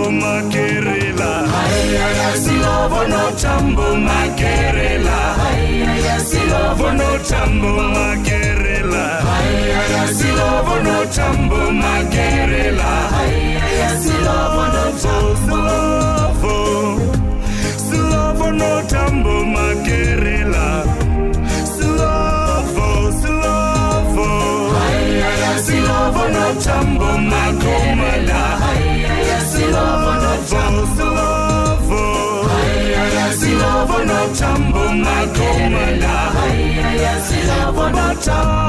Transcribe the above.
tambo makerela. Silovo no tambo makerela. Silovo no tambo makerela. Silovo no tambo makerela. Silovo no tambo. Silovo no tambo makerela. Silovo no tambo makomala. Silovo no tambo. Silovo no tambo makomala. Silovo no tambo.